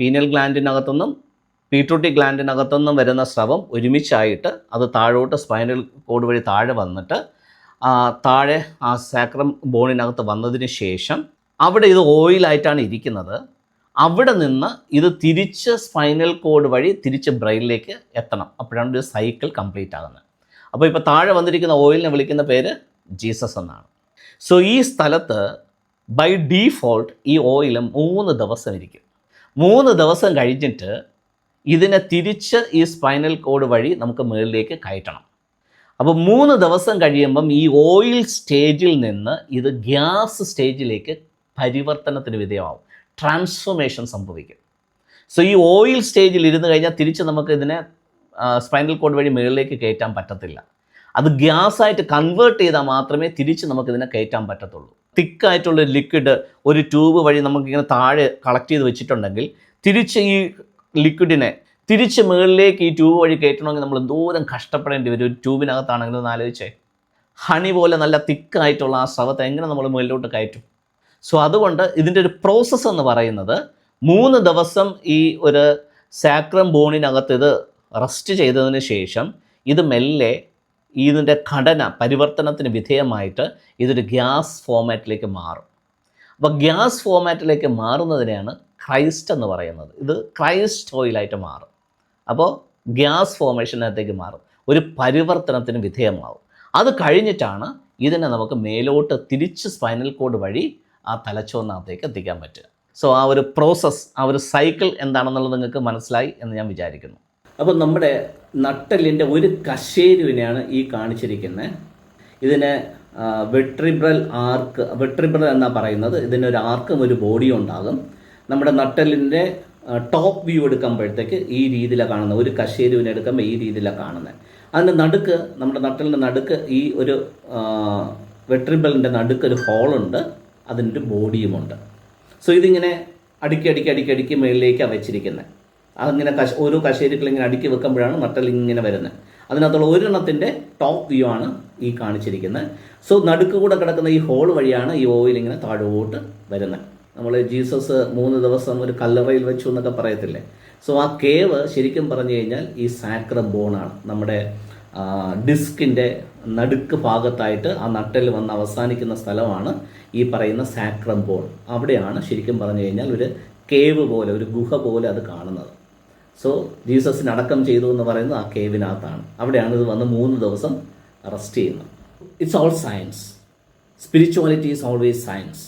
Pineal ഗ്ലാൻഡിനകത്തുനിന്നും പീട്യൂട്ടറി ഗ്ലാൻഡിനകത്തുനിന്നും വരുന്ന സ്രവം ഒരുമിച്ചായിട്ട് അത് താഴോട്ട് സ്പൈനൽ കോഡ് വഴി താഴെ വന്നിട്ട് താഴെ ആ സാക്രം ബോണിനകത്ത് വന്നതിന് ശേഷം അവിടെ ഇത് ഓയിലായിട്ടാണ് ഇരിക്കുന്നത്. അവിടെ നിന്ന് ഇത് തിരിച്ച് സ്പൈനൽ കോഡ് വഴി തിരിച്ച് ബ്രെയിനിലേക്ക് എത്തണം. അപ്പോഴാണ് ഒരു സൈക്കിൾ കംപ്ലീറ്റ് ആകുന്നത്. അപ്പോൾ ഇപ്പോൾ താഴെ വന്നിരിക്കുന്ന ഓയിലിനെ വിളിക്കുന്ന പേര് ജീസസ് എന്നാണ്. സോ ഈ സ്ഥലത്ത് ബൈ ഡീഫോൾട്ട് ഈ ഓയിൽ 3 ദിവസം ഇരിക്കും. 3 ദിവസം കഴിഞ്ഞിട്ട് ഇതിനെ തിരിച്ച് ഈ സ്പൈനൽ കോഡ് വഴി നമുക്ക് മുകളിലേക്ക് കയറ്റണം. അപ്പോൾ 3 ദിവസം കഴിയുമ്പം ഈ ഓയിൽ സ്റ്റേജിൽ നിന്ന് ഇത് ഗ്യാസ് സ്റ്റേജിലേക്ക് പരിവർത്തനത്തിന് വിധേയമാവും. ട്രാൻസ്ഫോർമേഷൻ സംഭവിക്കും. സോ ഈ ഓയിൽ സ്റ്റേജിൽ ഇരുന്ന് കഴിഞ്ഞാൽ തിരിച്ച് നമുക്ക് ഇതിനെ സ്പൈനൽ കോഡ് വഴി മുകളിലേക്ക് കയറ്റാൻ പറ്റത്തില്ല. അത് ഗ്യാസായിട്ട് കൺവേർട്ട് ചെയ്താൽ മാത്രമേ തിരിച്ച് നമുക്കിതിനെ കയറ്റാൻ പറ്റത്തുള്ളൂ. തിക്കായിട്ടുള്ളൊരു ലിക്വിഡ് ഒരു ട്യൂബ് വഴി നമുക്കിങ്ങനെ താഴെ കളക്ട് ചെയ്ത് വെച്ചിട്ടുണ്ടെങ്കിൽ തിരിച്ച് ഈ ലിക്വിഡിനെ തിരിച്ച് മുകളിലേക്ക് ഈ ട്യൂബ് വഴി കയറ്റണമെങ്കിൽ നമ്മൾ ദൂരം കഷ്ടപ്പെടേണ്ടി വരും. ഒരു ട്യൂബിനകത്താണെങ്കിലും ഒന്ന് ആലോചിച്ചേ, ഹണി പോലെ നല്ല തിക്കായിട്ടുള്ള ആ സ്രവത്തെ എങ്ങനെ നമ്മൾ മുകളിലോട്ട് കയറ്റും? സോ അതുകൊണ്ട് ഇതിൻ്റെ ഒരു പ്രോസസ്സ് എന്ന് പറയുന്നത് 3 ദിവസം ഈ ഒരു സാക്രം ബോണിനകത്ത് ഇത് റെസ്റ്റ് ചെയ്തതിന് ശേഷം ഇത് മെല്ലെ ഇതിൻ്റെ ഘടന പരിവർത്തനത്തിന് വിധേയമായിട്ട് ഇതൊരു ഗ്യാസ് ഫോമാറ്റിലേക്ക് മാറും. അപ്പോൾ ഗ്യാസ് ഫോമാറ്റിലേക്ക് മാറുന്നതിനെയാണ് ക്രൈസ്റ്റ് എന്ന് പറയുന്നത്. ഇത് ക്രൈസ്റ്റ് ഓയിലായിട്ട് മാറും. അപ്പോൾ ഗ്യാസ് ഫോമേഷനകത്തേക്ക് മാറും, ഒരു പരിവർത്തനത്തിന് വിധേയമാവും. അത് കഴിഞ്ഞിട്ടാണ് ഇതിനെ നമുക്ക് മേലോട്ട് തിരിച്ച് സ്പൈനൽ കോഡ് വഴി ആ തലച്ചോറിനകത്തേക്ക് എത്തിക്കാൻ പറ്റുക. സോ ആ ഒരു പ്രോസസ്സ്, ആ ഒരു സൈക്കിൾ എന്താണെന്നുള്ളത് നിങ്ങൾക്ക് മനസ്സിലായി എന്ന് ഞാൻ വിചാരിക്കുന്നു. അപ്പോൾ നമ്മുടെ നട്ടെല്ലിൻ്റെ ഒരു കശേരുവിനെയാണ് ഈ കാണിച്ചിരിക്കുന്നത്. ഇതിന് വെട്രിബ്രൽ ആർക്ക്, വെട്രിബ്രൽ എന്നാണ് പറയുന്നത്. ഇതിനൊരു ആർക്കും ഒരു ബോഡിയും ഉണ്ടാകും. നമ്മുടെ നട്ടെല്ലിൻ്റെ ടോപ്പ് വ്യൂ എടുക്കുമ്പോഴത്തേക്ക് ഈ രീതിയിലാണ് കാണുന്നത്. ഒരു കശേരുവിനെ എടുക്കുമ്പോൾ ഈ രീതിയിലാണ് കാണുന്നത്. അതിൻ്റെ നടുക്ക്, നമ്മുടെ നട്ടലിൻ്റെ നടുക്ക് ഈ ഒരു വെട്രിബലിൻ്റെ നടുക്ക് ഒരു ഹോളുണ്ട്, അതിൻ്റെ ബോഡിയുമുണ്ട്. സോ ഇതിങ്ങനെ അടുക്കി മുകളിലേക്കാണ് വെച്ചിരിക്കുന്നത്. അതിങ്ങനെ ഓരോ കശേരുക്കളിങ്ങനെ അടുക്കി വെക്കുമ്പോഴാണ് നട്ടൽ ഇങ്ങനെ വരുന്നത്. അതിനകത്തുള്ള ഒരെണ്ണത്തിൻ്റെ ടോപ്പ് വ്യൂ ആണ് ഈ കാണിച്ചിരിക്കുന്നത്. സോ നടുക്ക് കൂടെ കിടക്കുന്ന ഈ ഹോൾ വഴിയാണ് ഈ ഓയിൽ ഇങ്ങനെ താഴോട്ട് വരുന്നത്. നമ്മൾ ജീസസ് 3 ദിവസം ഒരു കല്ലറയിൽ വെച്ചു എന്നൊക്കെ പറയത്തില്ലേ. സോ ആ കേവ് ശരിക്കും പറഞ്ഞു കഴിഞ്ഞാൽ ഈ സാക്രം ബോണാണ്. നമ്മുടെ ഡിസ്കിൻ്റെ നടുക്ക് ഭാഗത്തായിട്ട് ആ നട്ടൽ വന്ന് അവസാനിക്കുന്ന സ്ഥലമാണ് ഈ പറയുന്ന സാക്രം ബോൺ. അവിടെയാണ് ശരിക്കും പറഞ്ഞു കഴിഞ്ഞാൽ ഒരു കേവ് പോലെ, ഒരു ഗുഹ പോലെ അത് കാണുന്നത്. സോ ജീസസിന് അടക്കം ചെയ്തു എന്ന് പറയുന്നത് ആ കേവിനകത്താണ്. അവിടെയാണ് ഇത് വന്ന് 3 ദിവസം റെസ്റ്റ് ചെയ്യുന്നത്. It's all science. Spirituality is always science.